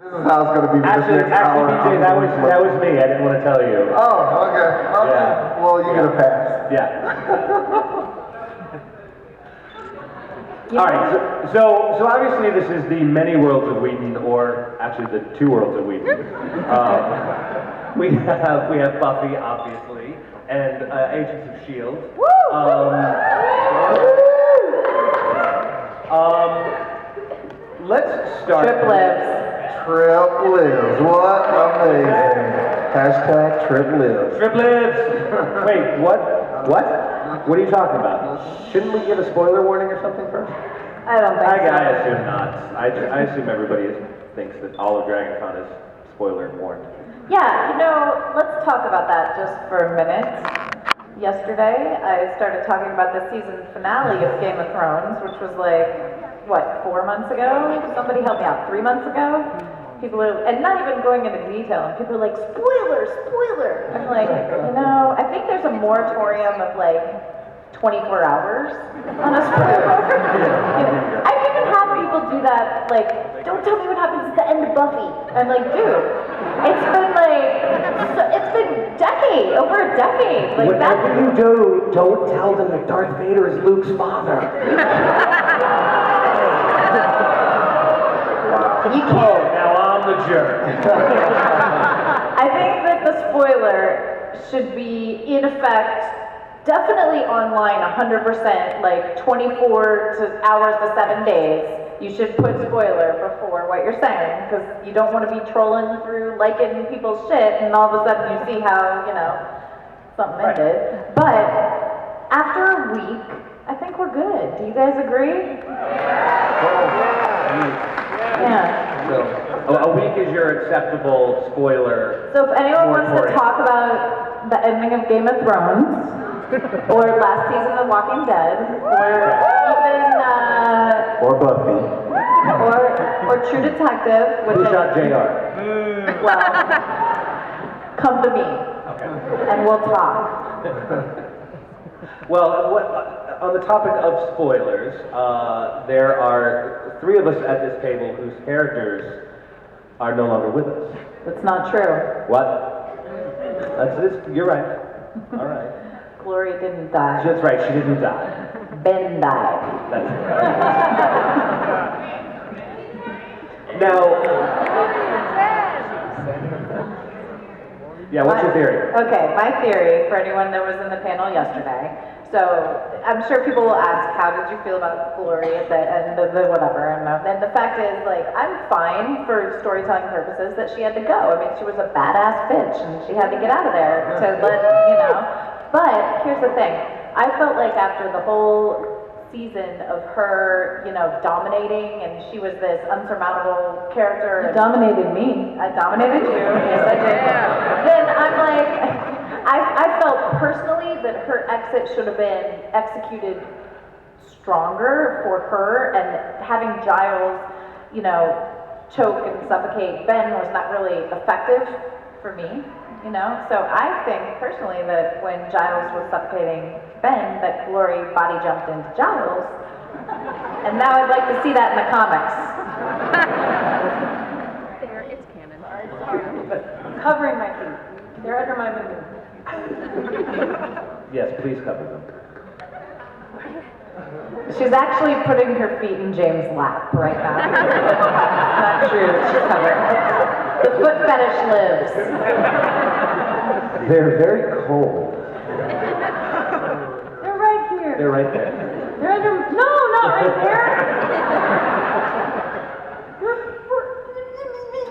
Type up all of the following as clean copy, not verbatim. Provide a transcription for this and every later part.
This is how it's going to be. Actually, BJ, that was me. I didn't want to tell you. Oh, okay. Yeah. Well, you get a pass. Yeah. All right. So obviously this is the many worlds of Whedon, or actually the two worlds of Whedon. We have Buffy, obviously, and Agents of Shield. Let's start. Trip lives. Trip lives. What amazing. Hashtag trip lives. Trip lives. Wait, what? What? What are you talking about? Shouldn't we give a spoiler warning or something first? I don't think so. I assume not. I assume everybody thinks that all of DragonCon is spoiler warned. Yeah, let's talk about that just for a minute. Yesterday, I started talking about the season finale of Game of Thrones, which was like, 4 months ago? Somebody help me out. 3 months ago? People are, and not even going into detail, and people are like, spoiler, spoiler! I'm like, I think there's a moratorium of like 24 hours on a spoiler. I've even had people do that, like, don't tell me what happens at the end of Buffy. I'm like, dude, it's been over a decade. Like, whatever you do, don't tell them that Darth Vader is Luke's father. You can't. Now I'm the jerk. I think that the spoiler should be in effect, definitely online 100%, like 24 hours to 7 days. You should put spoiler before what you're saying, because you don't want to be trolling through liking people's shit and all of a sudden you see how, something ended. But after a week, I think we're good. Do you guys agree? Yeah. So, a week is your acceptable spoiler. So if anyone wants to talk about the ending of Game of Thrones, or last season of Walking Dead, or even Or Buffy. or True Detective, which Who shot JR? well, come to me, and we'll talk. Well, on the topic of spoilers, there are 3 of us at this table whose characters are no longer with us. That's not true. What? You're right. All right. Glory didn't die. That's right, she didn't die. Ben died. That's right. Now, yeah, what's your theory? Okay, my theory, for anyone that was in the panel yesterday, so I'm sure people will ask, how did you feel about Glory at the end of the whatever, and the fact is, like, I'm fine for storytelling purposes that she had to go. I mean, she was a badass bitch, and she had to get out of there to but here's the thing, I felt like after the whole season of her, dominating, and she was this unsurmountable character. You dominated me. I dominated you. Yes, I did. Then I'm like, I felt personally that her exit should have been executed stronger for her, and having Giles, choke and suffocate Ben was not really effective for me. So I think personally that when Giles was suffocating Ben, that Glory body jumped into Giles, and now I'd like to see that in the comics. There, it's canon. Covering my feet. They're under my moon. Yes, please cover them. She's actually putting her feet in James' lap right now. Not true, she's covered. The foot fetish lives. They're very cold. They're right here. They're right there. They're under, no, not right there.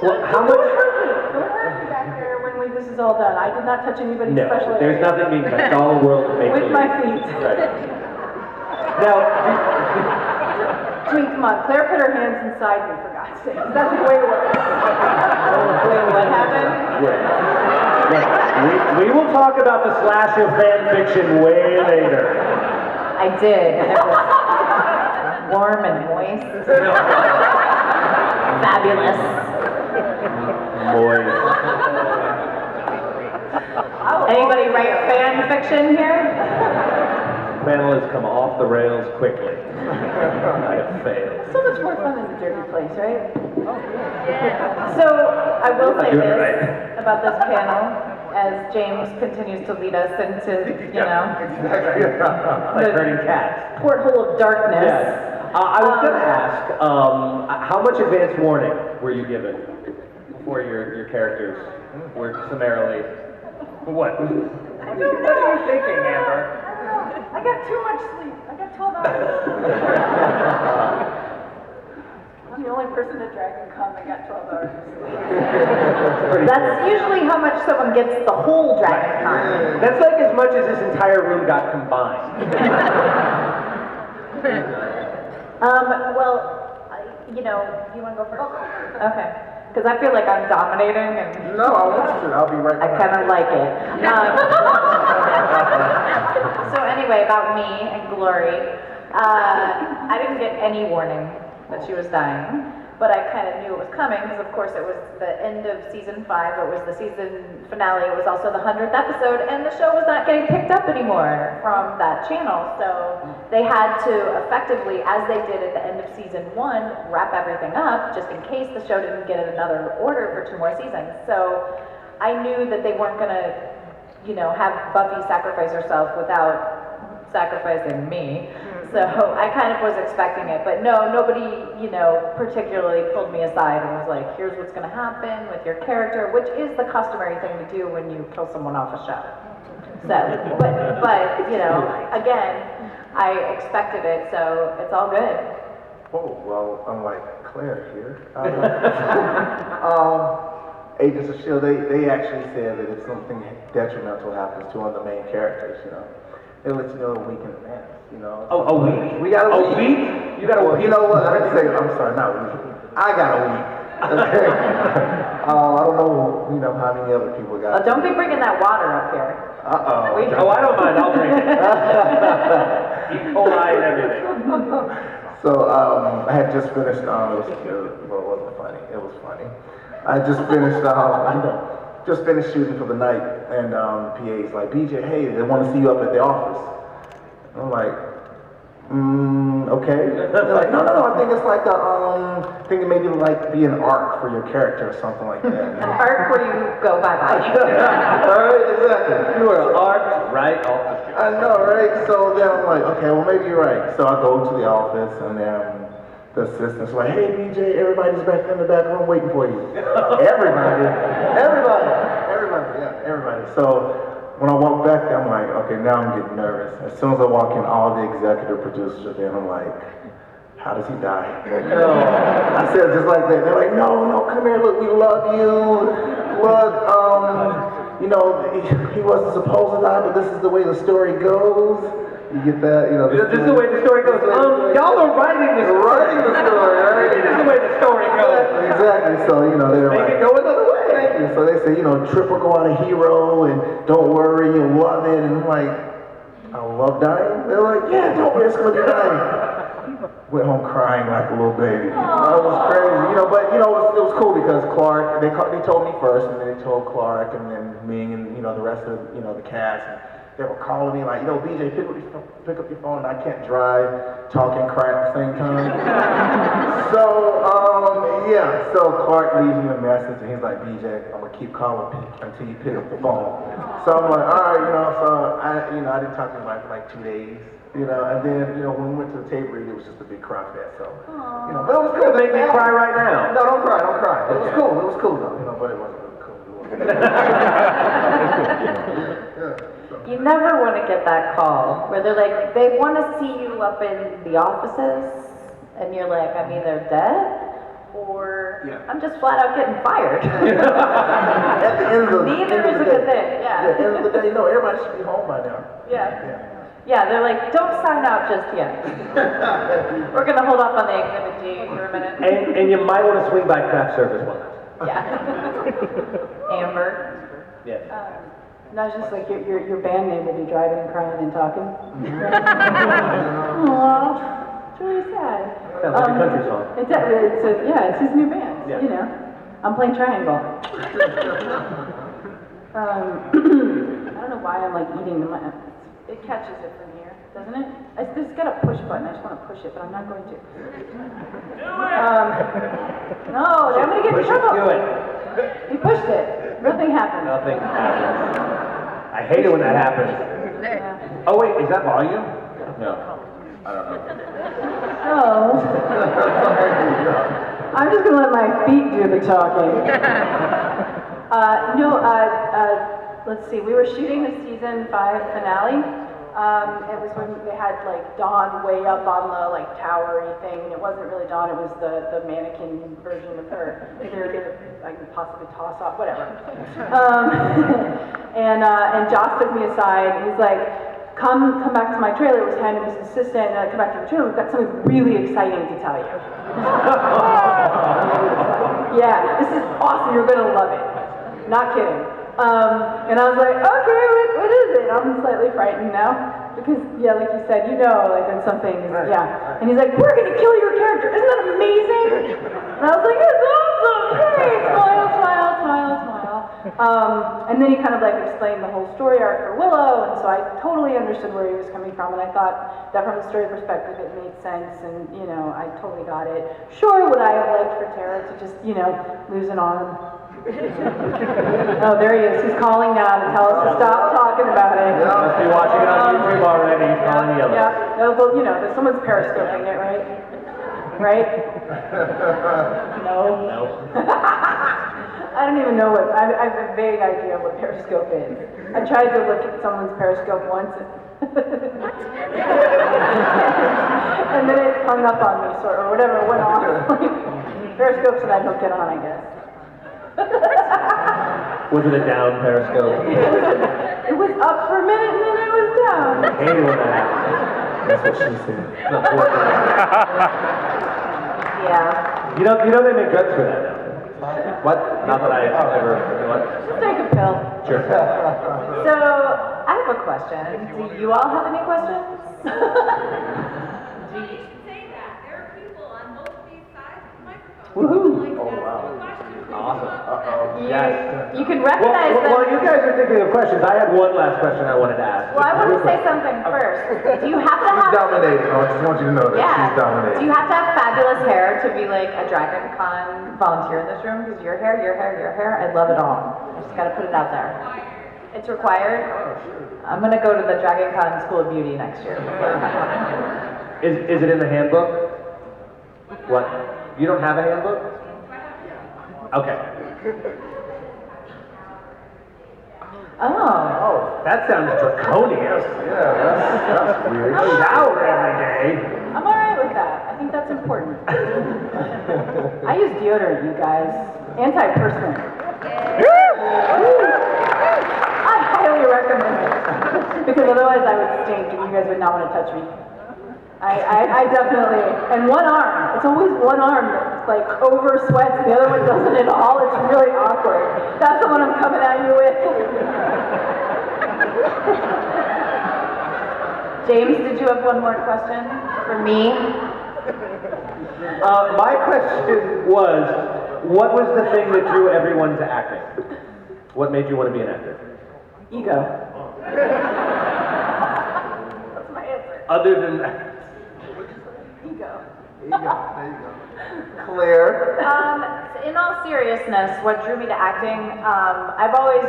Well, how much? Don't hurt me back there when this is all done. I did not touch anybody's special there's area. nothing being touched. It's all a world of make With my feet. Right. Now, I mean, come on, Claire put her hands inside me, for God's sake. That's way worse. Wait, what happened? we will talk about the slasher fan fiction way later. I did, and it was warm and moist. Fabulous. Anybody write fan fiction here? Panel has come off the rails quickly. I failed. So much more fun in the dirty place, right? So I will say You're this right. about this panel, as James continues to lead us into, Like herding cats. porthole of darkness. Yes. I was going to ask, how much advance warning were you given before your characters were summarily? What? What are you thinking, Amber? I got too much sleep. I got 12 hours. I'm the only person at DragonCon that got 12 hours of sleep. That's usually how much someone gets the whole DragonCon. That's like as much as this entire room got combined. You want to go first? Okay. Because I feel like I'm dominating and No, I want you to. I'll be right I back. kind of like it. So anyway, about me and Glory, I didn't get any warning that she was dying, but I kind of knew it was coming because, of course, it was the end of season 5. It was the season finale. It was also the 100th episode, and the show was not getting picked up anymore from that channel. So they had to effectively, as they did at the end of season 1, wrap everything up just in case the show didn't get another order for 2 more seasons. So I knew that they weren't going to, have Buffy sacrifice herself without sacrificing me. So I kind of was expecting it, but no, nobody, particularly pulled me aside and was like, here's what's going to happen with your character, which is the customary thing to do when you kill someone off a show. So, but again, I expected it, so it's all good. Oh, well, unlike Claire here. Agents of S.H.I.E.L.D., they actually said that if something detrimental happens to one of the main characters, they let you know a week in advance, Oh, a week? We got a week. You got a Well, week? you know what? I'm sorry, not a week. I got a week. Okay. I don't know, how many other people got. Don't be bringing that water up here. Uh-oh. Oh, I don't mind. I'll drink it. E. coli and everything. So, I had just finished, well, it wasn't funny. It was funny. I just finished shooting for the night, and PA's like, BJ, hey, they want to see you up at the office. I'm like, okay. They're like, no, I think it's like thinking maybe like be an arc for your character or something like that. An arc where you go bye-bye. Right, exactly. You are arced right off the street. I know, right? So then I'm like, okay, well maybe you're right. So I go to the office and then the assistant's like, hey BJ, everybody's back in the back room waiting for you. Everybody. So when I walk back there, I'm like, okay, now I'm getting nervous. As soon as I walk in, all the executive producers are there, and I'm like, how does he die? I said it just like that. They're like, no, come here, look, we love you. Look, he wasn't supposed to die, but this is the way the story goes. You get that? This is the way the story goes. Y'all are writing the story. Writing the story, right? This is the way the story goes. Exactly. So, they're Make like, it go another way. thank you. So they say, Trip will go out a hero, and don't worry, you'll love it. And I'm like, I love dying? They're like, yeah, don't worry, it's going to be dying. Went home crying like a little baby. It was crazy, but it was cool because Clark, they told me first, and then they told Clark, and then Ming, and the rest of the cast. And they were calling me like, BJ, pick up your phone. I can't drive, talk, and cry at the same time. So Clark leaves me a message, and he's like, BJ, I'm gonna keep calling until you pick up the phone. So I'm like, all right, so I didn't talk to him for like 2 days. And then, when we went to the tape read, it was just a big cry fest. So, but it was cool. Make me cry right now. No, don't cry. It was cool. It was cool though. But it wasn't really cool. You never want to get that call where they're like, they want to see you up in the offices, and you're like, I'm either dead or I'm just flat out getting fired. At the end of the Neither end of is the a good day. thing. Yeah. At the end of the day, everybody should be home by now. Yeah, they're like, don't sign out just yet. We're gonna hold off on the Exhibit G for a minute. And you might want to swing by craft service one. Yeah. Amber. Yes. No, it's just like your band name will be driving and crying and talking. Aww, it's really sad. Sounds like a country song. It's his new band. Yeah. I'm playing triangle. I don't know why I'm like eating them. It catches it from here, doesn't it? It's got a push button. I just want to push it, but I'm not going to. No, I'm going to get in trouble. Do it. He pushed it. Nothing happened. Nothing happens. I hate it when that happens. Yeah. Oh wait, is that volume? No. I don't know. So, I'm just going to let my feet do the talking. Let's see, we were shooting the season 5 finale. It was when they had like Dawn way up on the like towery thing. It wasn't really Dawn, it was the mannequin version of her. I could possibly toss off, whatever. And Joss took me aside and he's like, come back to my trailer. It was him and his assistant, come back to the trailer, we've got something really exciting to tell you. Yeah, this is awesome, you're gonna love it. Not kidding. And I was like, okay, what is it? I'm slightly frightened now. Because, yeah, like you said, like when something is, yeah. And he's like, we're gonna kill your character, isn't that amazing? And I was like, it's awesome, great, smile, smile, smile, smile. And then he kind of like explained the whole story arc for Willow, and so I totally understood where he was coming from, and I thought that from a story perspective it made sense, and, I totally got it. Sure, would I have liked for Tara to just, lose an arm? Oh, there he is. He's calling now to tell us to stop talking about it. Must be watching it on YouTube already. He's calling the other. Yeah. Well, someone's periscoping it, right? Right? No. No. I don't even know I have a vague idea of what periscope is. I tried to look at someone's periscope once, and then it hung up on me, or whatever, went off. Periscopes that I don't get on, I guess. Was it a down periscope? It was up for a minute and then it was down. I hate it when that happens. That's what she said. Yeah. You know they make drugs for that now. What? Not that I ever. What? Just take a pill. Sure. So, I have a question. Do you all have any questions? Say that. There are people on both these sides of the microphone. Woohoo! Oh, wow. Awesome. Yes. You can recognize them. Well, you guys are thinking of questions. I had one last question I wanted to ask. Well, I want to say something first. Do you have to She's have... dominating. I just want you to know that. She's dominating. Do you have to have fabulous hair to be like a DragonCon volunteer in this room? Because your hair, I love it all. I just got to put it out there. It's required? I'm going to go to the DragonCon School of Beauty next year. Is it in the handbook? What? You don't have a handbook? Okay. Oh. That sounds draconian. Yeah, that's weird. Shower every day. I'm alright with that. I think that's important. I use deodorant, you guys. Antiperspirant. I highly recommend it. Because otherwise I would stink and you guys would not want to touch me. I definitely, and one arm. It's always one arm that like over sweats, the other one doesn't at all. It's really awkward. That's the one I'm coming at you with. James, did you have one more question for me? My question was, what was the thing that drew everyone to acting? What made you want to be an actor? Ego. That's my answer. Other than that. Ego. There you go. Claire. In all seriousness, what drew me to acting, I've always,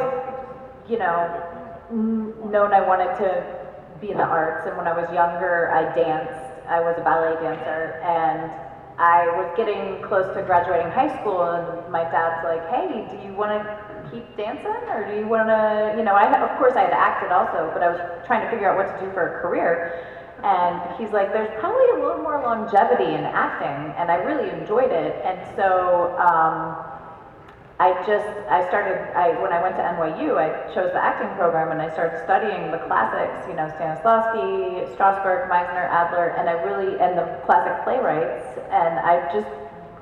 known I wanted to be in the arts, and when I was younger, I danced. I was a ballet dancer, and I was getting close to graduating high school, and my dad's like, hey, do you want to keep dancing, or do you want to, of course I had acted also, but I was trying to figure out what to do for a career. And he's like, there's probably a little more longevity in acting, and I really enjoyed it. And so when I went to NYU, I chose the acting program, and I started studying the classics, Stanislavski, Strasberg, Meisner, Adler, and the classic playwrights, and I just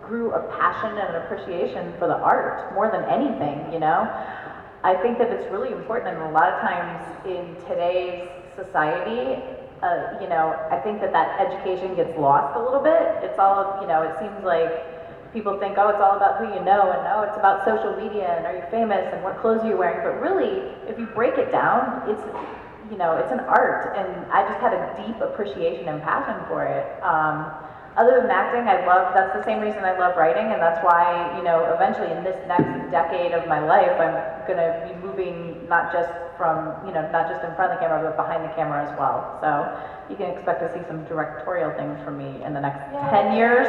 grew a passion and an appreciation for the art more than anything, I think that it's really important, and a lot of times in today's society, I think that education gets lost a little bit. It's all, it seems like people think, oh, it's all about who you know, and no, it's about social media, and are you famous, and what clothes are you wearing, but really, if you break it down, you know, it's an art, and I just had a deep appreciation and passion for it. Other than acting, that's the same reason I love writing, and that's why, you know, eventually in this next decade of my life, I'm gonna be moving not just from, you know, not just in front of the camera, but behind the camera as well. So you can expect to see some directorial things from me in the next 10 years.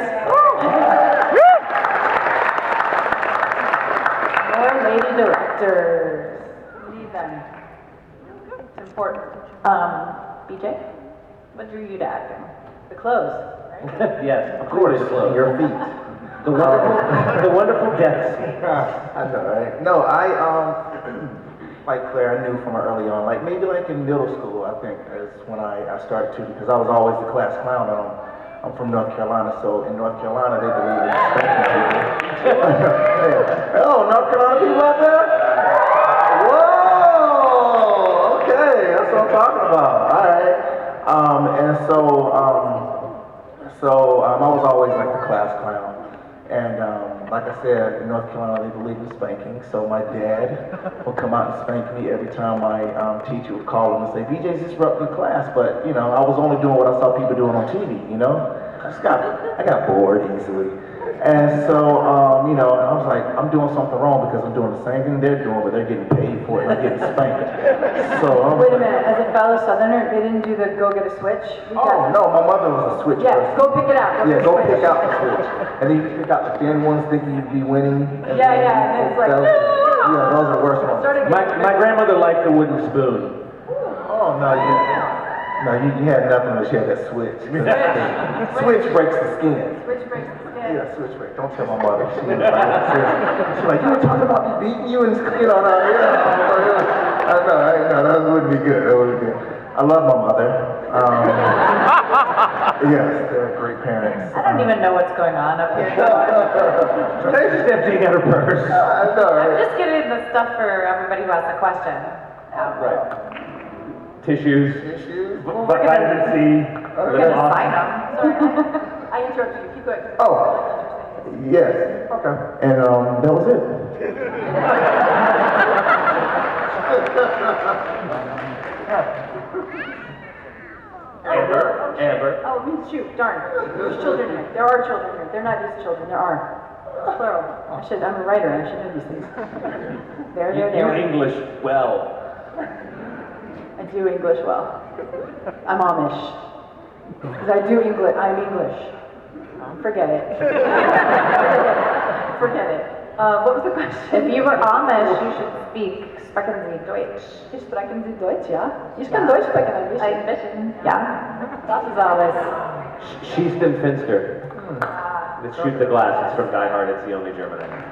More lady directors. We need them. It's important. BJ, what drew you to acting? The clothes. Yes, of course. Your feet. The wonderful death scene. I know, right? No, like Claire, I knew from early on, like maybe like in middle school, I think, is when I started to, because I was always the class clown. I'm from North Carolina, so in North Carolina, they believe in spanking people. Yeah. Oh, North Carolina people out there? Whoa! Okay, that's what I'm talking about. All right. I was always like the class clown. And like I said, in North Carolina, they believe in spanking. So my dad would come out and spank me every time my teacher would call him and say, BJ's disrupting the class. But, you know, I was only doing what I saw people doing on TV, you know? I got bored easily. And so, you know, I was like, I'm doing something wrong because I'm doing the same thing they're doing, but they're getting paid for it and I'm getting spanked. So Wait a minute, as a fellow Southerner, they didn't do the go get a switch? Oh, no, my mother was a switch Yeah, person. go pick it out. Go pick out the switch. And then you pick out the thin ones thinking you'd be winning. And Yeah, and it's like, no! Yeah, those are the worst ones. My grandmother liked the wooden spoon. Oh, no, you had nothing unless you had that switch. Switch breaks the skin. Switch breaks the skin. Yeah, switch break. Don't tell my mother. She's like, you were talking about me beating you and, you know, I know, that wouldn't be good. That wouldn't be good. I love my mother. Yes, they're great parents. I don't even know what's going on up here. They're just emptying out her purse. I know, I'm right? just getting the stuff for everybody who has a question. Right. Tissues, Well, we're vitamin C, We're lip gonna gloss. sign them. Sorry, I interrupted you. Keep going. Oh, yes. Okay. And that was it. Amber. Oh, shoot, darn. There's children here. There are children here. They're not these children. There are. Plural. I'm a writer. I should know these things. You English well. I do English well. I'm Amish. Because I do English. I'm English. Forget it. Forget it. What was the question? If you were Amish, you should speak Sprechen Sie Deutsch. Ich sprechen Sie Deutsch, ja? Ich kann Deutsch sprechen ein bisschen. Ein bisschen. Ja, das ist alles. Schießen Finster. Let's shoot the glass. It's from Die Hard. It's the only German I know.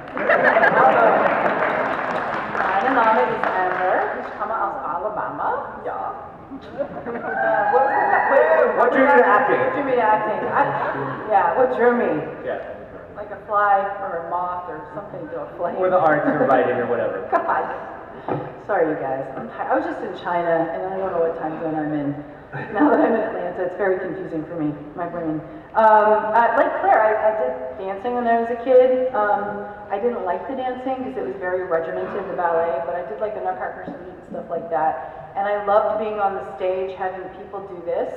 Mein Name ist Amber. Ich komme aus Alabama. Ja. What was that? What drew you to acting? What drew me to acting? What drew me? Yeah. Like a fly or a moth or something to a flame. Or the arts or writing or whatever. God. Sorry, you guys. I'm tired. I was just in China, and I don't know what time zone I'm in. Now that I'm in Atlanta, it's very confusing for me, my brain. Like Claire, I did dancing when I was a kid. I didn't like the dancing because it was very regimented, the ballet, but I did like the Nutcracker Suite and stuff like that. And I loved being on the stage, having people do this.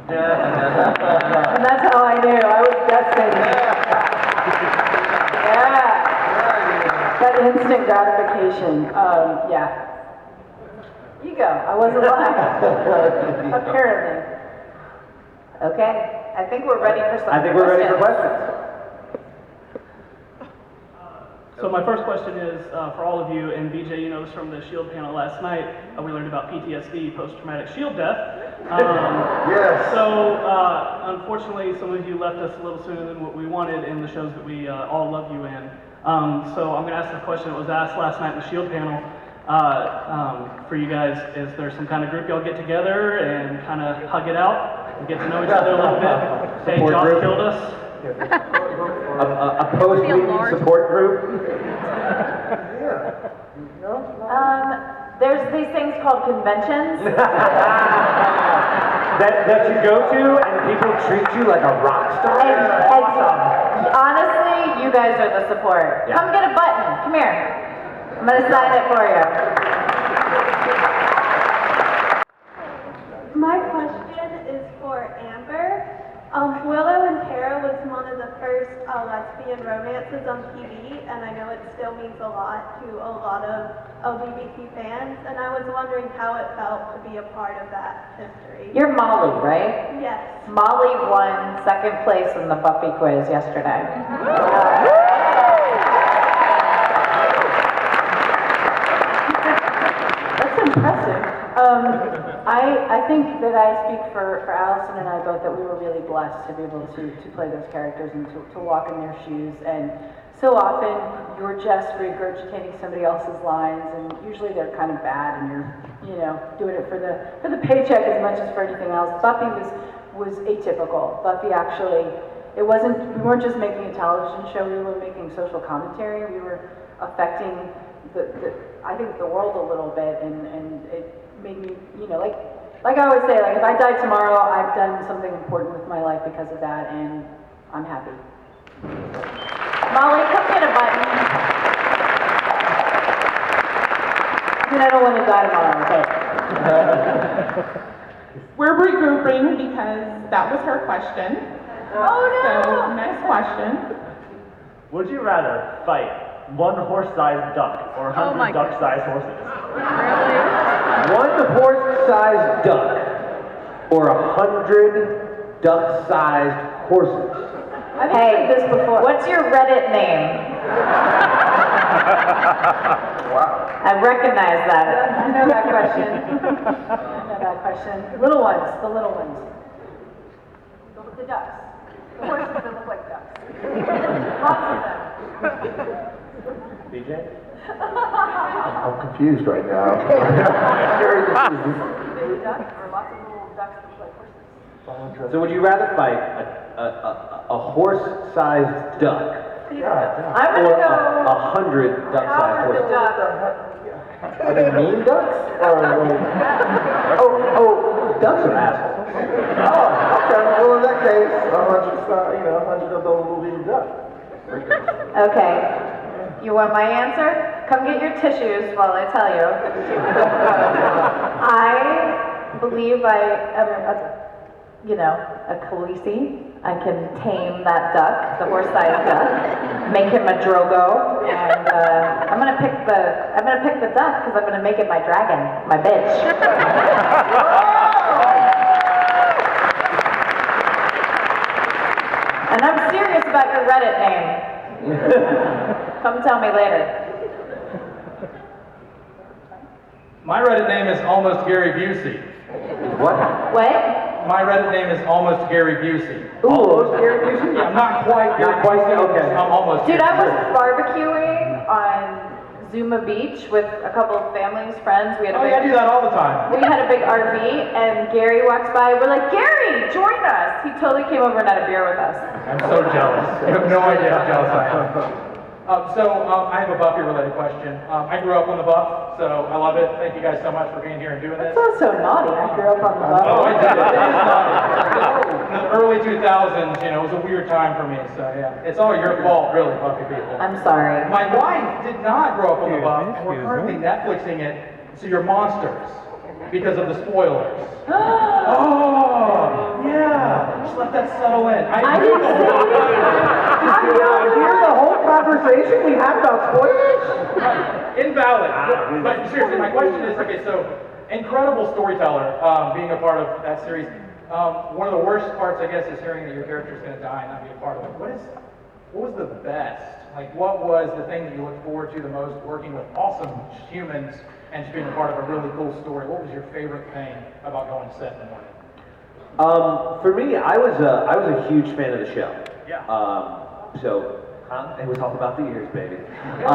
And that's how I knew I was destined. Yeah. That instant gratification. Yeah. You go. I wasn't lying. Apparently. Okay, I think we're ready for some I think we're ready for questions. So my first question is for all of you, and BJ, you know this from the SHIELD panel last night, we learned about PTSD, post-traumatic shield death. Yes. So unfortunately, some of you left us a little sooner than what we wanted in the shows that we all love you in. So I'm going to ask the question that was asked last night in the SHIELD panel for you guys. Is there some kind of group y'all get together and kind of hug it out and get to know each other a little bit? Say, Support Josh group. killed us. A post-meeting support group? There's these things called conventions. that you go to and people treat you like a rock star? And honestly, you guys are the support. Yeah. Come get a button. Come here. I'm gonna sign it for you. is for Amber. Willow and Tara was one of the first lesbian romances on TV, and I know it still means a lot to a lot of LGBT fans, and I was wondering how it felt to be a part of that history. You're Molly, right? Yes. Molly won second place in the Buffy quiz yesterday. That's impressive. I think that I speak for Allison and I both that we were really blessed to be able to play those characters and to walk in their shoes. And so often you're just regurgitating somebody else's lines, and usually they're kind of bad, and you're doing it for the paycheck as much as for anything else. Buffy was atypical. Buffy actually, we weren't just making a television show. We were making social commentary. We were affecting I think the world a little bit, and it made me, like I always say, like if I die tomorrow, I've done something important with my life because of that, and I'm happy. Molly, come get a button. I mean, I don't want to die tomorrow, but We're regrouping because that was her question. Oh no! So, next question. Would you rather fight one horse-sized duck or 100 duck-sized horses? One horse-sized duck or 100 duck-sized horses? I've Hey, said this before. what's your Reddit name? Wow. I recognize that. I know that question. Little ones, the little ones. The ducks. The horses that look like ducks. Lots of them. BJ? I'm confused right now. Very confused. Big duck or lots of little ducks that look like horses. So would you rather fight a horse-sized duck Yeah, I'm or gonna go. 100 duck-sized Howard the horses? duck. Are they mean ducks? Or Ducks are assholes. oh, okay. Well, in that case, 100 of those will be ducks. Okay. You want my answer? Come get your tissues while I tell you. I believe I am a Khaleesi. I can tame that duck, the horse-sized duck, make him a drogo, and I'm gonna pick the duck because I'm gonna make it my dragon, my bitch. And I'm serious about your Reddit name. Come tell me later. My Reddit name is almost Gary Busey. What? What? My Reddit name is almost Gary Busey. Almost Gary Busey? Yeah, I'm not quite Gary Not quite, Busey, okay. I'm almost Dude, Gary I was Busey. barbecuing on Zuma Beach with a couple of families, friends. We had a Oh yeah, I do big, that all the time. we had a big RV, and Gary walks by. We're like, Gary, join us. He totally came over and had a beer with us. I'm so jealous. You have no idea how jealous I am. I have a Buffy-related question. I grew up on the Buff, so I love it. Thank you guys so much for being here and doing this. Sounds so naughty. I grew up on the Oh, level. I did. It is naughty. In the early 2000s, it was a weird time for me. So yeah, it's all your fault, really, Buffy people. I'm sorry. My wife did not grow up on the Buff, and we're currently Netflixing it, so you're monsters because of the spoilers. Oh, yeah. Just let that settle in. I didn't say anything. Did you hear the whole conversation we had about spoilers? Invalid. But seriously, my question is, okay, so incredible storyteller, being a part of that series. One of the worst parts, I guess, is hearing that your character's going to die and not be a part of it. What was the best? Like, what was the thing that you looked forward to the most working with awesome humans and just being a part of a really cool story? What was your favorite thing about going to set in the morning? For me, I was a huge fan of the show. Yeah. It was all about the ears, baby. Really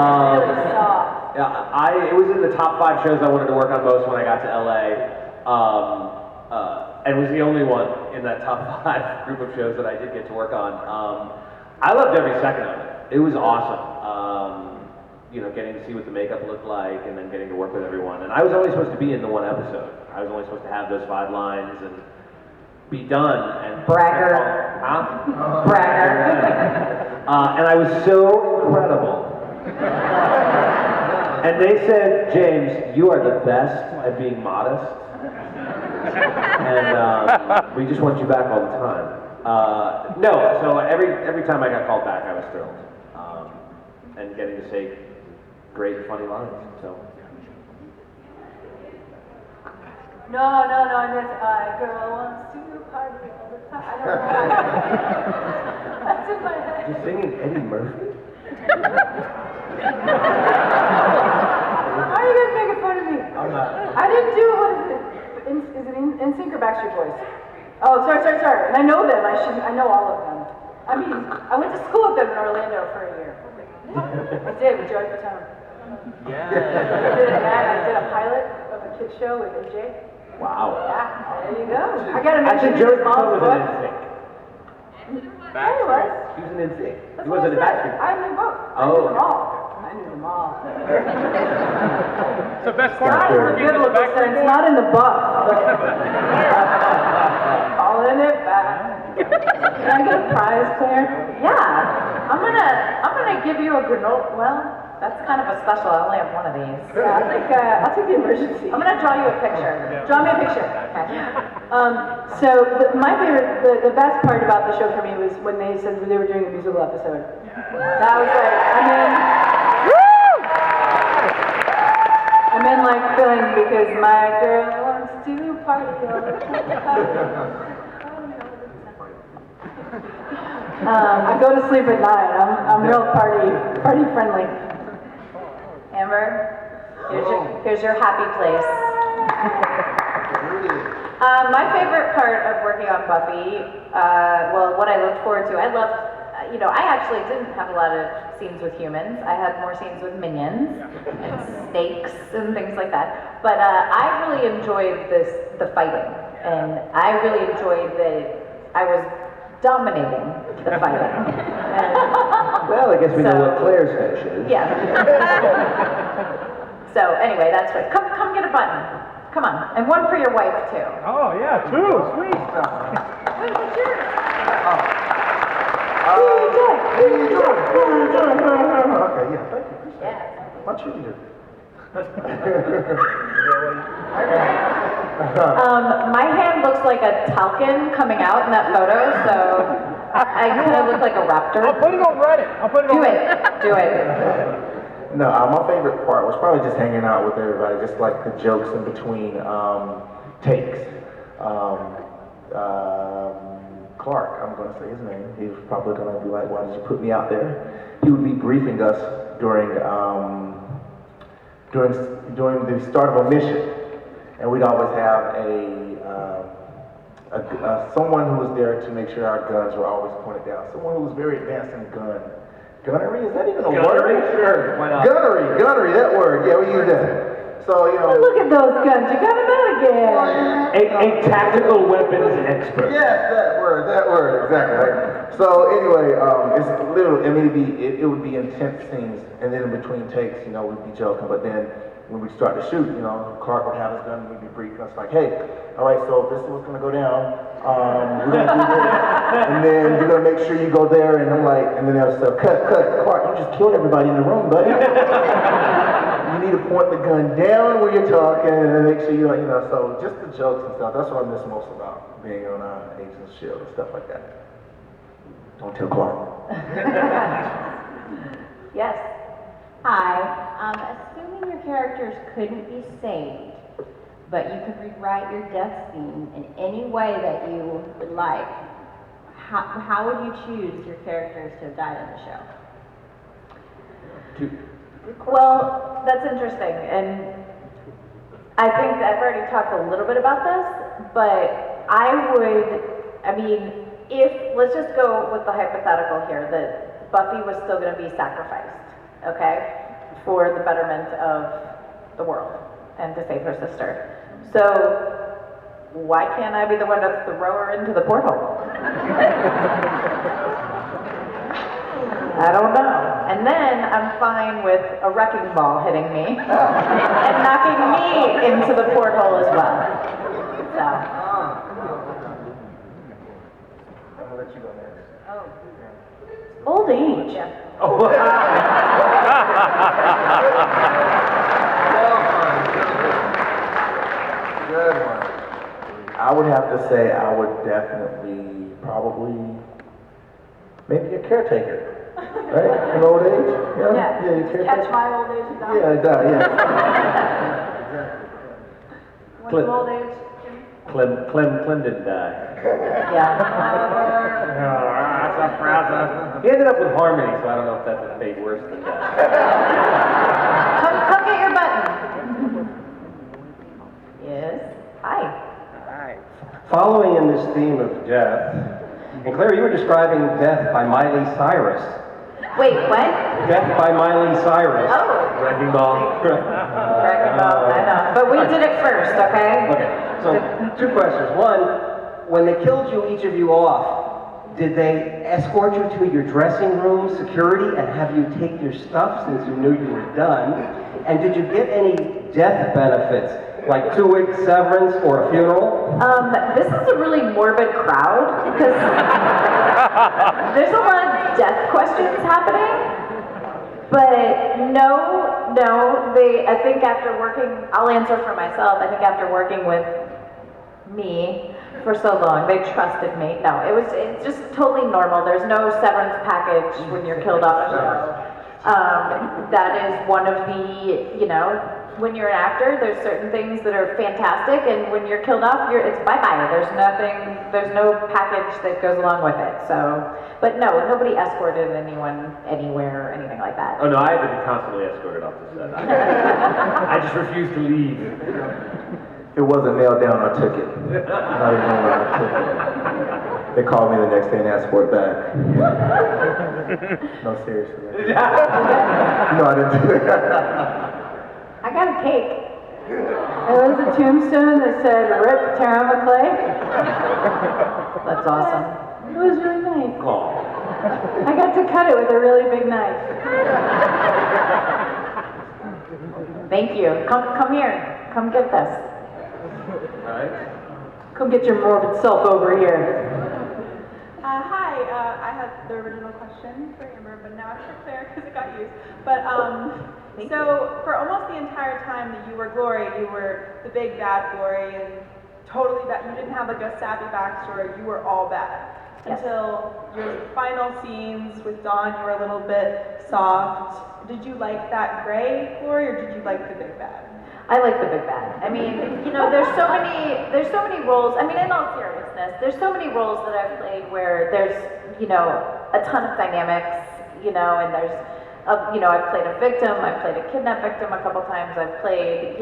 soft. Yeah, it was in the top 5 shows I wanted to work on most when I got to LA, and was the only one in that top 5 group of shows that I did get to work on. I loved every second of it. It was awesome. Getting to see what the makeup looked like, and then getting to work with everyone. And I was only supposed to be in the one episode. I was only supposed to have those 5 lines and be done. And Bragger. Huh? Bragger. And I was so incredible. And they said, James, you are the best at being modest. And we just want you back all the time. No, so every time I got called back, I was thrilled. And getting to say great, funny lines, so. No, I meant, girl wants to party all the time. I don't know. That's in my head. You singing Eddie Murphy? Why are you guys making fun of me? I'm not. I didn't do, what is it? Is it NSYNC or Backstreet Boys? Oh, sorry. And I know them. I know all of them. I mean, I went to school with them in Orlando for a year. I did, with Joy Fatone. Yeah. I did a pilot of a kid show with AJ. Wow. Yeah, there you go. I gotta mention Actually, Joey his Fatone mom's was book. in NSYNC. Yeah, he was. He was in NSYNC. That's He what wasn't in I said. Backstreet. I knew both. I Oh. knew them all. I knew them all. So best part Not of in the working with biblical the Backstreet sense, Boys? not in the buff. Calling it back. Can I get a prize, Claire? Yeah, I'm gonna give you a granola. Well, that's kind of a special. I only have one of these. Yeah, I'll take the emergency. I'm gonna draw you a picture. Draw me a picture. Okay. My favorite, the best part about the show for me was when they said they were doing a musical episode. That was like, I'm in like feeling because my girl wants to party all the time. I go to sleep at night. I'm real party friendly. Amber, here's your happy place. My favorite part of working on Buffy, well, what I looked forward to, I loved, I actually didn't have a lot of scenes with humans. I had more scenes with minions and snakes and things like that. But I really enjoyed the fighting, and I really enjoyed that I was dominating the fighting. Well, I guess we know what Claire's fetish is. Yeah. So anyway, that's right. Come get a button. Come on, and one for your wife too. Oh, yeah, two. Sweet. Wait, what's yours? Okay, yeah, thank you. Yeah. My cheerleader. My hand looks like a talcon coming out in that photo, so I kind of look like a raptor. I'll put it on Reddit. Do it. No, my favorite part was probably just hanging out with everybody, just like the jokes in between takes. Clark, I'm going to say his name. He was probably going to be like, "Why did you put me out there?" He would be briefing us during the start of a mission, and we'd always have someone who was there to make sure our guns were always pointed down. Someone who was very advanced in gunnery. Is that even a word? Sure, why not? Gunnery, that word. Yeah, we use that. So, Look at those guns. You got them out again. A tactical weapons expert. Yes, that word, exactly. Right? So anyway, it's literally, it would be intense scenes, and then in between takes, we'd be joking, but then when we'd start to shoot, Clark would have his gun, and we'd be briefing us like, "Hey, all right, so this is what's gonna go down. We're gonna do this, and then you're gonna make sure you go there," and I'm like, and then they'll say, cut, Clark, you just killed everybody in the room, buddy. You need to point the gun down when you're talking, and then make sure so just the jokes and stuff, that's what I miss most about being on Agents of S.H.I.E.L.D. and stuff like that. Don't tell Clark. Yes. Hi. Assuming your characters couldn't be saved, but you could rewrite your death scene in any way that you would like, how would you choose your characters to have died in the show? Well, that's interesting, and I think I've already talked a little bit about this, but let's just go with the hypothetical here that Buffy was still going to be sacrificed, okay, for the betterment of the world and to save her sister. So why can't I be the one to throw her into the portal? I don't know. And then I'm fine with a wrecking ball hitting me and knocking me into the portal as well. So. I'm gonna let you go next. Old age. Good one. I would have to say I would definitely, probably, maybe a caretaker. Right? In old age? Yeah, you caretaker. Catch my old age and die. Yeah, die, yeah. When's old age? Clem didn't die. Yeah. He ended up with Harmony, so I don't know if that's a fate worse than that. Come get your button. Yes. Hi. Following in this theme of death, and Claire, you were describing Death by Miley Cyrus. Wait, what? Death by Miley Cyrus. Oh. Wrecking Ball. Wrecking Ball, I know. But we did it first, okay? Okay, so 2 questions. One, when they killed you, each of you off, did they escort you to your dressing room, security, and have you take your stuff since you knew you were done? And did you get any death benefits, like 2-week severance or a funeral? This is a really morbid crowd because there's a lot of death questions happening. But no, I think after working, I'll answer for myself, I think after working with me for so long, they trusted me. No, it's just totally normal. There's no severance package when you're killed off a show. That is one of the, when you're an actor, there's certain things that are fantastic, and when you're killed off, it's bye-bye. There's no package that goes along with it. So, but no, nobody escorted anyone anywhere or anything like that. Oh no, I had to be constantly escorted off the set. I just refused to leave. It wasn't nailed down, I took it. Not even when I took it. They called me the next day and asked for it back. No, seriously. No, I didn't do it. I got a cake. There was a tombstone that said, "Rip Tara McClay." That's awesome. It was really nice. Oh. I got to cut it with a really big knife. Thank you. Come here. Come get this. Alright. Come get your morbid self over here. Hi, I had the original question for Amber, but now it's for Claire because it got used. But so for almost the entire time that you were Glory, you were the big bad Glory and totally bad. You didn't have like a sappy backstory. You were all bad. Yes. Until your final scenes with Dawn, you were a little bit soft. Did you like that gray Glory, or did you like the big bad? I like the big bad. I mean, there's so many roles. I mean, in all seriousness, there's so many roles that I've played where there's, a ton of dynamics, and there's, I've played a victim, I've played a kidnapped victim a couple times, I've played,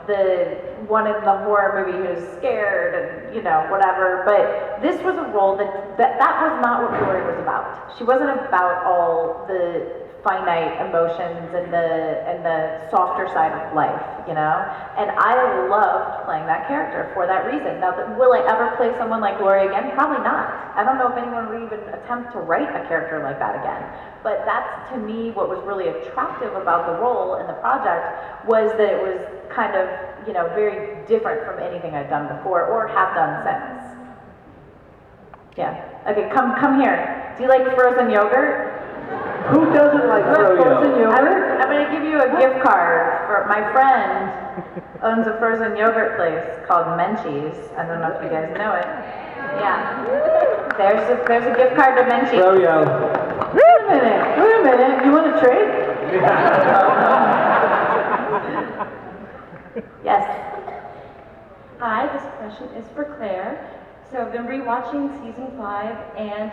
the one in the horror movie who's scared and, whatever. But this was a role that was not what Glory was about. She wasn't about all the finite emotions and the softer side of life, and I loved playing that character for that reason. Now, will I ever play someone like Glory again? Probably not. I don't know if anyone would even attempt to write a character like that again. But that's, to me, what was really attractive about the role and the project was that it was kind of, very different from anything I'd done before or have done since. Yeah. Okay, come here. Do you like frozen yogurt? Who doesn't like frozen yogurt? I'm gonna give you a gift card for my friend owns a frozen yogurt place called Menchie's. I don't know if you guys know it. Yeah. There's a gift card to Menchie's. Froyo. Wait a minute. You want to trade? Yes. Hi, this question is for Claire. So I've been rewatching season 5, and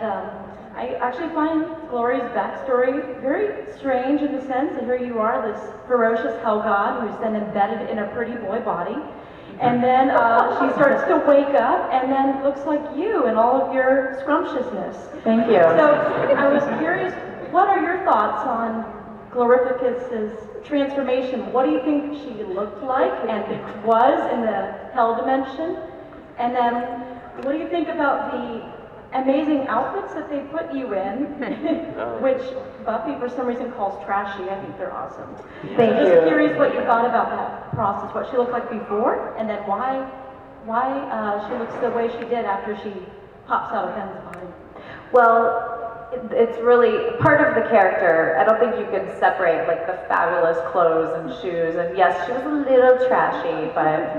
I actually find Glory's backstory very strange in the sense that here you are, this ferocious hell god who's then embedded in a pretty boy body. And then she starts to wake up and then looks like you in all of your scrumptiousness. Thank you. So I was curious, what are your thoughts on Glorificus's transformation? What do you think she looked like and was in the hell dimension? And then what do you think about the amazing outfits that they put you in, which Buffy for some reason calls trashy? I think they're awesome. Thank you. Just curious what you thought about that process, what she looked like before, and then why she looks the way she did after she pops out of Ben's body. Well, it's really part of the character. I don't think you can separate like the fabulous clothes and shoes. And yes, she was a little trashy, but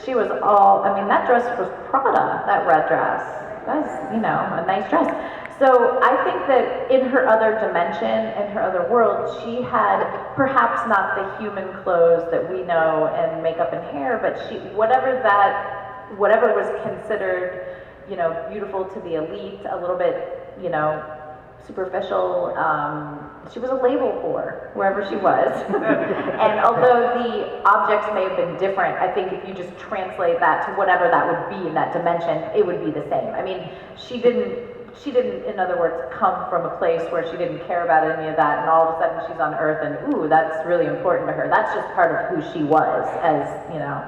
she was all, I mean, that dress was Prada, that red dress. That was, you know, a nice dress. So I think that in her other dimension, in her other world, she had perhaps not the human clothes that we know and makeup and hair, but she, whatever was considered, you know, beautiful to the elite, a little bit, you know, superficial, she was a label whore, wherever she was. And although the objects may have been different, I think if you just translate that to whatever that would be in that dimension, it would be the same. I mean, she didn't, in other words, come from a place where she didn't care about any of that, and all of a sudden she's on Earth, and ooh, that's really important to her. That's just part of who she was, as you know,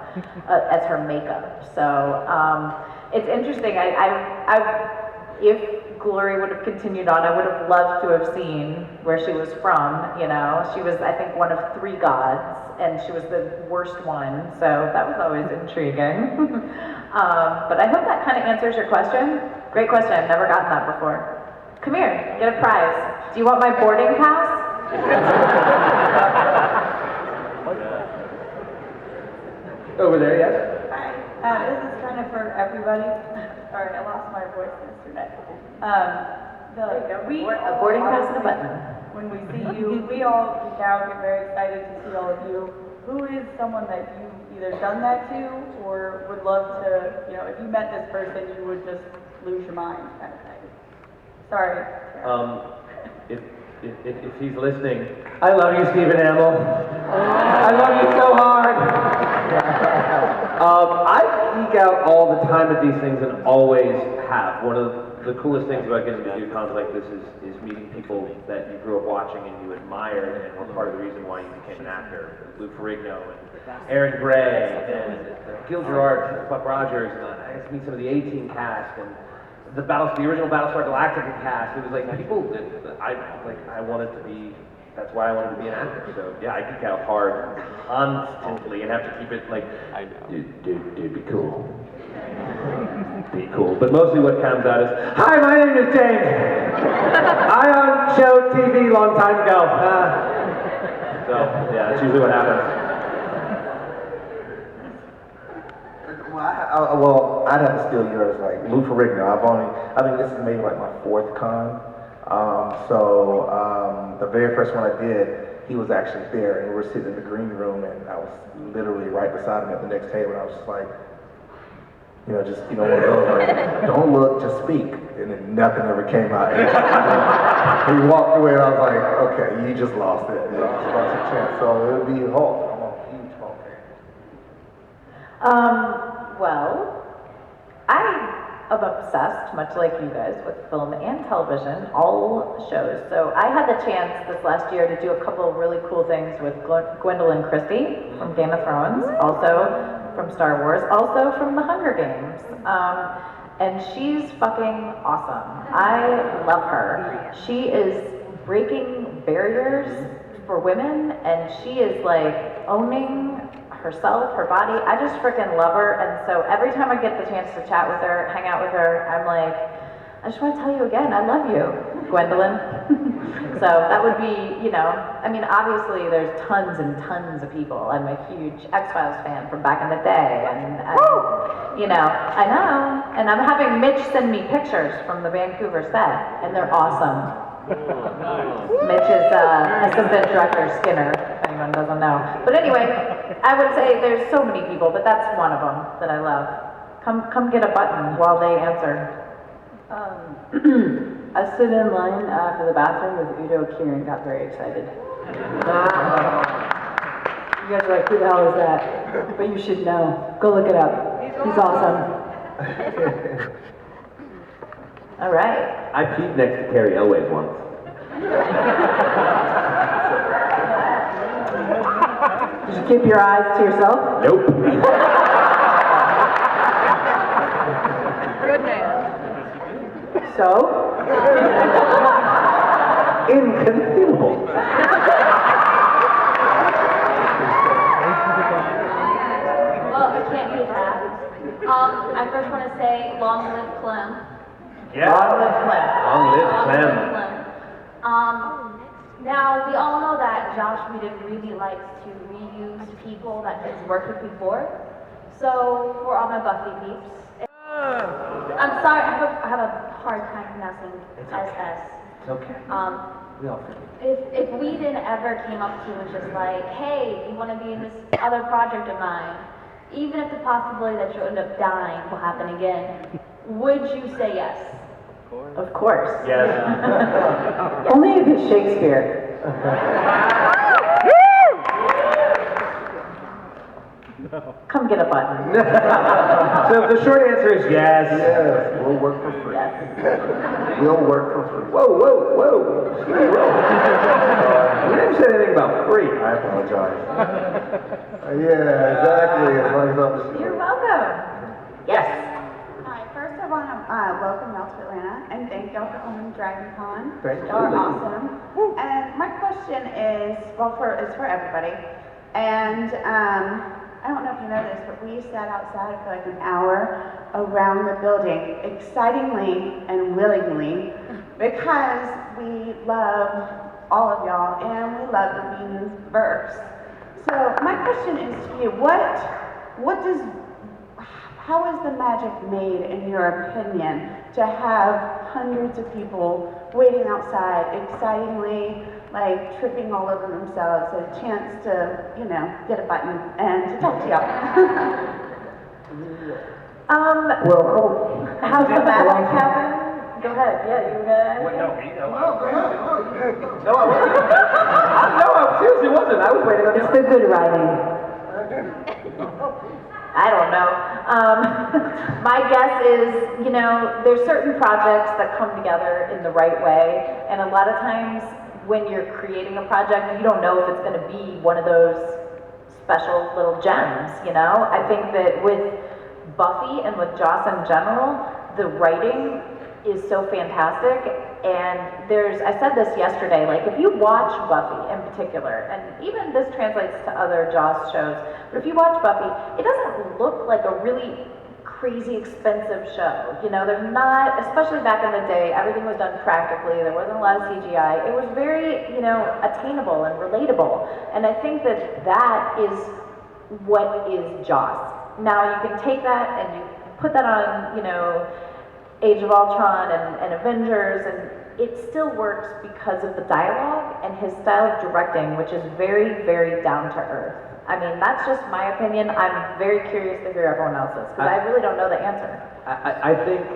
as her makeup. So it's interesting. If Glory would have continued on, I would have loved to have seen where she was from. You know, she was, I think, one of 3 gods, and she was the worst one. So that was always intriguing. But I hope that kind of answers your question. Great question. I've never gotten that before. Come here, get a prize. Do you want my boarding pass? Over there, yes? Hi, this is kind of for everybody. Sorry, I lost my voice yesterday. A boarding pass and a button. When we see you, we all geek out, get very excited to see all of you. Who is someone that you've either done that to or would love to, you know, if you met this person, you would just lose your mind kind of thing? Sorry. If he's listening, I love you, Stephen Amell. I love you so hard. I geek out all the time at these things and always have. One of the coolest things about getting to do cons like this is meeting people that you grew up watching and you admired and were part of the reason why you became an actor. Lou Ferrigno and Aaron Gray and Gil Gerard, Buck Rogers, and I got to meet some of the A-Team cast and the original Battlestar Galactica cast. It was like people that I wanted to be. That's why I wanted to be an actor. So yeah, I geek out hard constantly and have to keep it like, dude, be cool. Be cool. But mostly what comes out is, hi, my name is James. I own show TV long time ago. So yeah, that's usually what happens. Well, I'd have to steal yours, like Lou Ferrigno. I think this is maybe like my 4th con. The very first one I did, he was actually there, and we were sitting in the green room, and I was literally right beside him at the next table, and I was just like, you know, just, you know, one of those, like, don't look, just speak. And then nothing ever came out. And he walked away, and I was like, okay, you just lost it. You just lost your chance. So it would be Hulk. I'm a huge Hulk fan. Well, I am obsessed, much like you guys, with film and television, all shows. So I had the chance this last year to do a couple of really cool things with Gwendolyn Christie from Game of Thrones, also from Star Wars, also from The Hunger Games. And she's fucking awesome. I love her. She is breaking barriers for women, and she is like owning herself, her body. I just freaking love her, and so every time I get the chance to chat with her, hang out with her, I'm like, I just want to tell you again, I love you, Gwendolyn. So that would be, you know, I mean, obviously there's tons and tons of people. I'm a huge X-Files fan from back in the day, and you know, I know, and I'm having Mitch send me pictures from the Vancouver set, and they're awesome. Mitch is assistant director Skinner, if anyone doesn't know. But anyway, I would say there's so many people, but that's one of them that I love. Come get a button while they answer. I stood in line for the bathroom with Udo Kier and got very excited. You guys are like, who the hell is that? But you should know. Go look it up. He's awesome. All right. I peed next to Carrie Elways once. Did you keep your eyes to yourself? Nope. Good man. So? Inconceivable. Well, I can't do that. I first want to say, long live Clem. Yeah. Long live Clem. Long live Clem. Josh Whedon really likes to reuse people that he's worked with before. So, for all my Buffy peeps, I'm sorry, I have a hard time pronouncing SS. It's okay. We all forgive. If Whedon ever came up to you and was just like, hey, you want to be in this other project of mine, even if the possibility that you'll end up dying will happen again, would you say yes? Of course. Yes. Only if it's Shakespeare. Come get a button. So the short answer is yes. Yes, we'll work for free. We'll work for free. Whoa, whoa, whoa. We didn't say anything about free. I apologize. Yeah, exactly. As long as I'm You're welcome. Yes. Hi, first I want to welcome y'all to Atlanta and thank y'all for coming to DragonCon. Thank you. Y'all are awesome. And my question is, is for everybody. And I don't know if you know this, but we sat outside for like an hour around the building, excitingly and willingly, because we love all of y'all and we love the Whedon verse. So my question is to you, how is the magic made, in your opinion, to have hundreds of people waiting outside, excitingly, like tripping all over themselves, a chance to, get a button and to talk to y'all? How's the magic happen? Go ahead. Yeah, you were gonna. No, I wasn't. No, I seriously wasn't. I was waiting on It's the good writing. I don't know. My guess is, there's certain projects that come together in the right way, and a lot of times when you're creating a project, you don't know if it's going to be one of those special little gems, I think that with Buffy and with Joss in general, the writing is so fantastic, and I said this yesterday, like if you watch Buffy in particular, and even this translates to other Joss shows, but if you watch Buffy, it doesn't look like a really crazy expensive show. There's not, especially back in the day, everything was done practically, there wasn't a lot of CGI, it was very, attainable and relatable, and I think that is what is Joss. Now you can take that and you put that on, Age of Ultron and Avengers, and it still works because of the dialogue and his style of directing, which is very, very down to earth. I mean, that's just my opinion. I'm very curious to hear everyone else's, because I really don't know the answer. I think,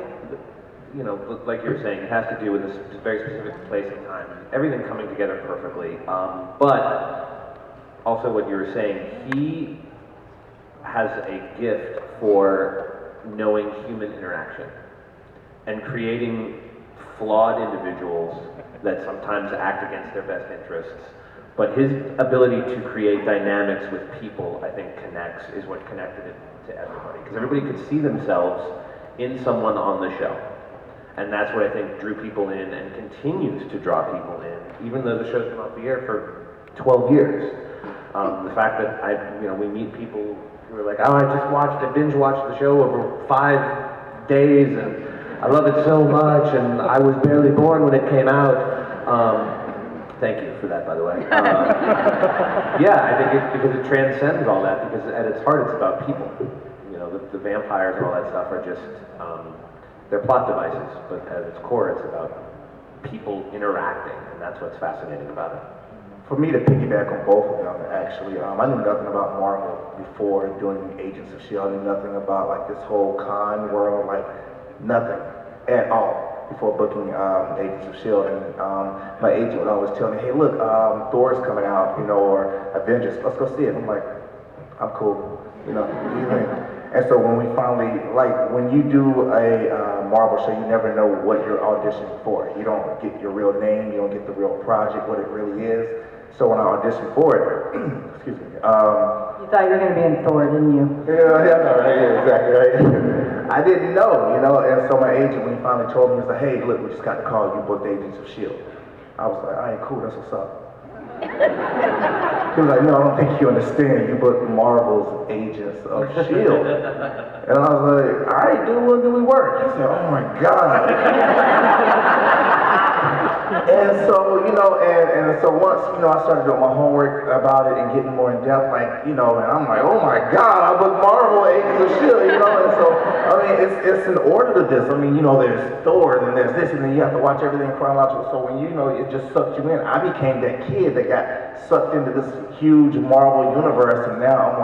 like you're saying, it has to do with this very specific place and time, everything coming together perfectly. But also what you were saying, he has a gift for knowing human interaction and creating flawed individuals that sometimes act against their best interests. But his ability to create dynamics with people, I think, is what connected it to everybody. Because everybody could see themselves in someone on the show. And that's what I think drew people in and continues to draw people in, even though the show's been off the air for 12 years. The fact that we meet people who are like, oh, I binge watched the show over 5 days, and I love it so much, and I was barely born when it came out. Thank you for that, by the way. Yeah, I think because it transcends all that, because at its heart it's about people. The vampires and all that stuff are just, they're plot devices, but at its core it's about people interacting, and that's what's fascinating about it. For me to piggyback on both of them, actually, I knew nothing about Marvel before doing Agents of S.H.I.E.L.D. I knew nothing about like this whole con world, like nothing at all before booking Agents of S.H.I.E.L.D. And my agent would always tell me, hey, look, Thor's coming out, or Avengers, let's go see it. I'm like, I'm cool, what do you think? And so when we finally, when you do a Marvel show, you never know what you're auditioning for. You don't get your real name, you don't get the real project, what it really is. So when I auditioned for it, excuse me. You thought you were going to be in Thor, didn't you? Yeah, exactly, right. I didn't know, and so my agent, when he finally told me, he was like, hey, look, we just got the call, you booked Agents of S.H.I.E.L.D. I was like, all right, cool, that's what's up. He was like, no, I don't think you understand, you booked Marvel's Agents of S.H.I.E.L.D. And I was like, all right, dude, when do we work? He said, oh my God. And so, and so once, I started doing my homework about it and getting more in depth, and I'm like, oh my God, I booked Marvel Agents of S.H.I.E.L.D., and so, it's an order to this. There's Thor, and then there's this, and then you have to watch everything chronological, so when it just sucked you in. I became that kid that got sucked into this huge Marvel universe, and now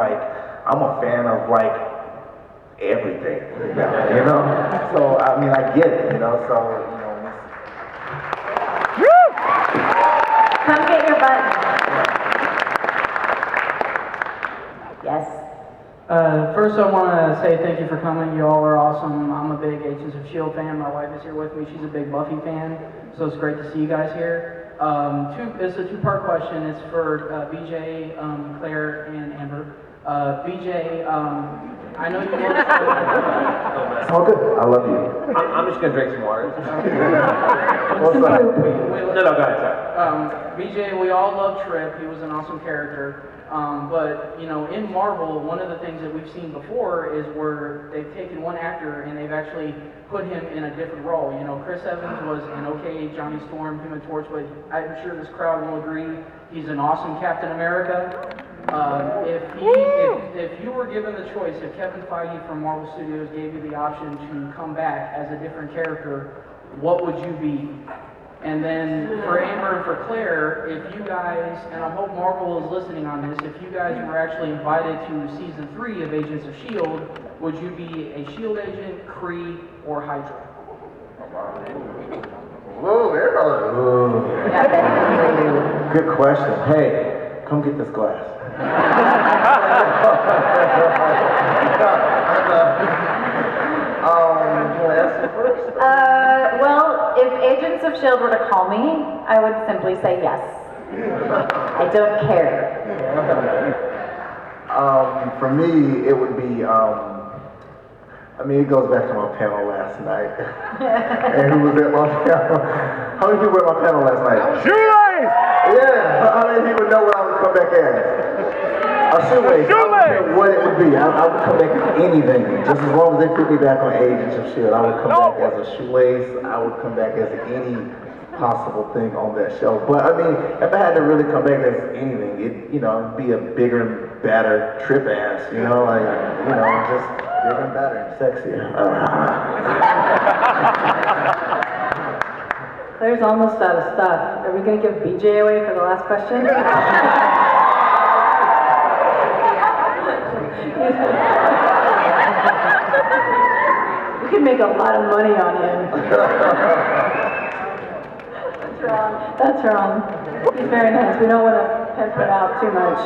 I'm a fan of, everything, So, I get it, Come get your button. Yes. First, I want to say thank you for coming. You all are awesome. I'm a big Agents of S.H.I.E.L.D. fan. My wife is here with me. She's a big Buffy fan, so it's great to see you guys here. It's a two-part question. It's for BJ, Claire, and Amber. BJ, I know you love... It's all good. I love you. I'm just gonna drink some water. What's up? No, go ahead, sorry. BJ, we all love Trip. He was an awesome character. But, in Marvel, one of the things that we've seen before is where they've taken one actor and they've actually put him in a different role. Chris Evans was an okay Johnny Storm, Human Torch, but I'm sure this crowd will agree he's an awesome Captain America. If you were given the choice, if Kevin Feige from Marvel Studios gave you the option to come back as a different character, what would you be? And then for Amber and for Claire, if you guys, and I hope Marvel is listening on this, if you guys were actually invited to season 3 of Agents of S.H.I.E.L.D., would you be a S.H.I.E.L.D. agent, Kree, or Hydra? Whoa, good question. Hey, come get this glass. Well, if Agents of S.H.I.E.L.D. were to call me, I would simply say yes. I don't care. For me, it would be, it goes back to my panel last night. And who was at my panel? How many people were at my panel last night? Shoelace! Yeah, how many people know what I would come back as? A shoelace. I don't care what it would be. I would come back as anything. Just as long as they put me back on Agents of S.H.I.E.L.D., I would come back as a shoelace. I would come back as any possible thing on that show. But if I had to really come back as anything, it'd be a bigger and badder Trip ass, just bigger and badder and sexier. Claire's almost out of stuff. Are we gonna give BJ away for the last question? We could make a lot of money on him. That's wrong. He's very nice. We don't want to pimp him out too much.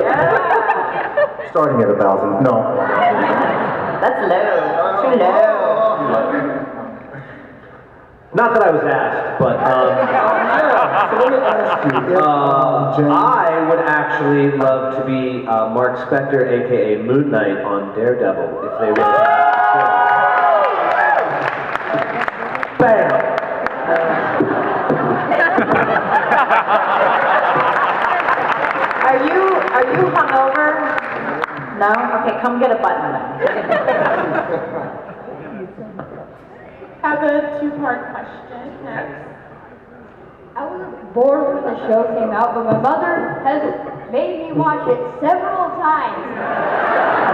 Yeah. Starting at 1,000. No. That's low. Too low. Not that I was asked, but So let me ask you. I would actually love to be Mark Spector, aka Moon Knight, on Daredevil, if they were. Bam! Are you hungover? No? Okay, come get a button then. Have a two-part question next. I was bored when the show came out, but my mother has made me watch it several times.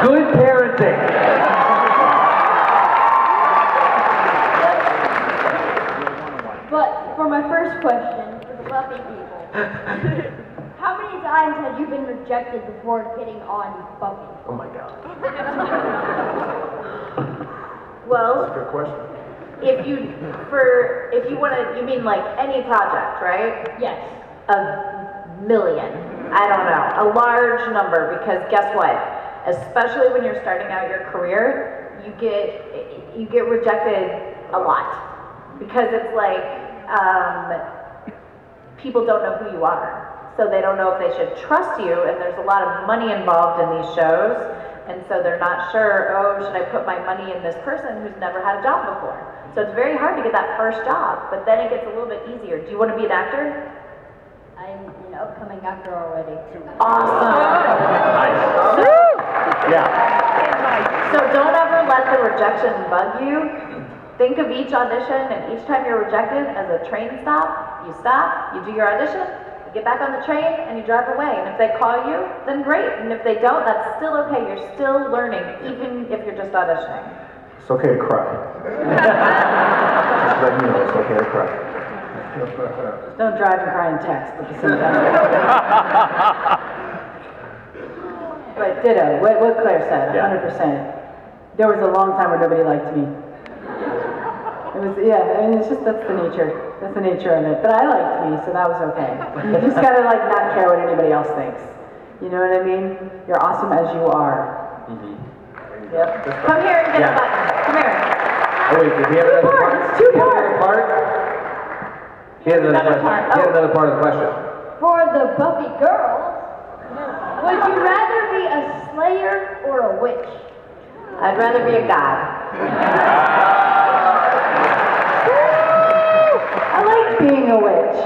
Good parenting. But for my first question, for the Buffy people, how many times have you been rejected before getting on Buffy? Oh my God. Well, That's a good question. if you want to, you mean like any project, right? Yes. A million. I don't know. A large number, because guess what? Especially when you're starting out your career, you get rejected a lot. Because it's like, people don't know who you are. So they don't know if they should trust you, and there's a lot of money involved in these shows. And so they're not sure, should I put my money in this person who's never had a job before? So it's very hard to get that first job, but then it gets a little bit easier. Do you want to be an actor? I'm an upcoming actor already. Awesome. Nice. Yeah. So don't ever let the rejection bug you. think of each audition and each time you're rejected as a train stop, you do your audition, you get back on the train, and you drive away. And if they call you, then great. And if they don't, that's still okay. You're still learning, even if you're just auditioning. It's okay to cry. Just let you know, it's okay to cry. Just don't drive and cry and text at the same time. But ditto, what Claire said, 100%. There was a long time where nobody liked me. It was, yeah, I mean, it's just, that's the nature of it. But I liked me, so that was okay. You just gotta like not care what anybody else thinks. You know what I mean? You're awesome as you are. Yep. Come here and get a button. Come here. Oh wait, did he have another part? It's two parts. He had another part. He had another part of the question. For the Buffy girls, would you rather be a slayer or a witch? I'd rather be a god. I like being a witch.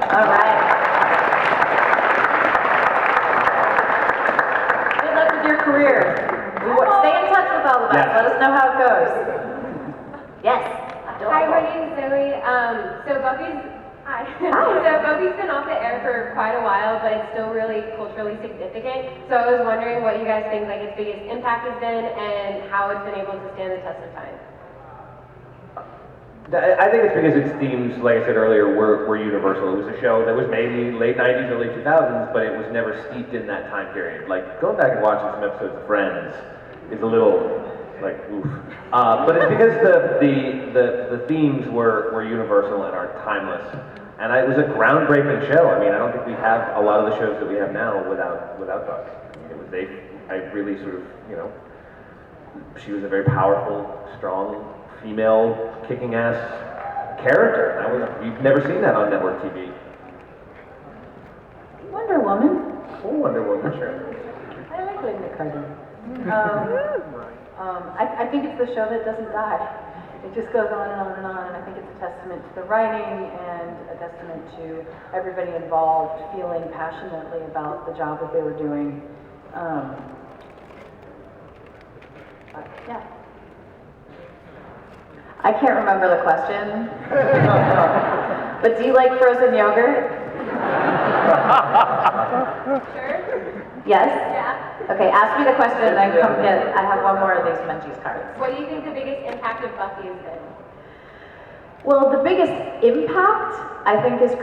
All right. Good luck with your career. Stay in touch with all of us. Let us know how it goes. Yes. Hi, my name's Zoe. So Buffy's been off the air for quite a while, but it's still really culturally significant. So I was wondering what you guys think like its biggest impact has been and how it's been able to stand the test of time. I think it's because its themes, like I said earlier, were universal. It was a show that was maybe late 90s, early 2000s, but it was never steeped in that time period. Like, going back and watching some episodes of Friends is a little, like, oof. But it's because the themes were universal and are timeless. And it was a groundbreaking show. I mean, I don't think we have a lot of the shows that we have now without Buffy. I really sort of, you know, she was a very powerful, strong, female, kicking-ass character. You've never seen that on network TV. Wonder Woman. Oh, Wonder Woman, sure. I like Linda Carter. I think it's the show that doesn't die. It just goes on and on and on, and I think it's a testament to the writing and a testament to everybody involved feeling passionately about the job that they were doing. Yeah. I can't remember the question. But do you like frozen yogurt? Sure? Yes? Yeah. Okay, ask me the question and then come get, I have one more of these Munchies cards. What do you think the biggest impact of Buffy has been? Well, the biggest impact, I think, has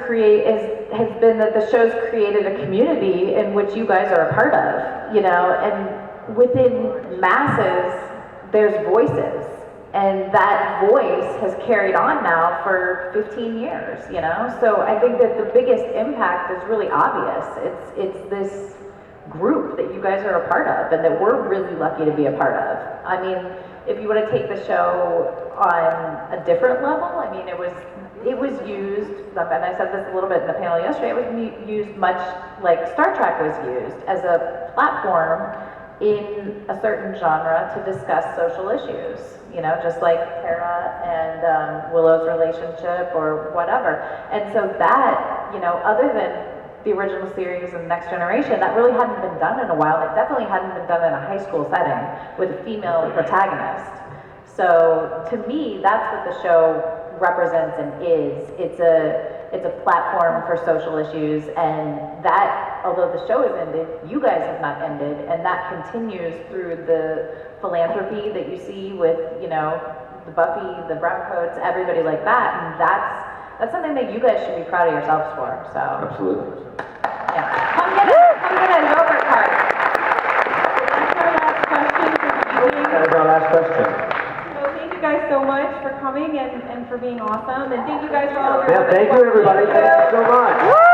been that the show's created a community in which you guys are a part of, you know, and within masses, there's voices. And that voice has carried on now for 15 years, you know? So I think that the biggest impact is really obvious. It's this group that you guys are a part of and that we're really lucky to be a part of. I mean, if you want to take the show on a different level, I mean, it was used, and I said this a little bit in the panel yesterday, it was used much like Star Trek was used as a platform in a certain genre to discuss social issues, you know, just like Tara and Willow's relationship or whatever. And so that, you know, other than the original series and Next Generation, that really hadn't been done in a while. It definitely hadn't been done in a high school setting with a female protagonist. So to me, that's what the show represents and is. It's a platform for social issues, and that, although the show has ended, you guys have not ended, and that continues through the philanthropy that you see with, you know, the Buffy, the Browncoats, everybody like that, and that's something that you guys should be proud of yourselves for. So Absolutely. yeah, come get a yogurt card. That is our last question. So thank you guys so much for coming and for being awesome, and thank you guys for all of your Yeah, thank you everybody. Thank you so much.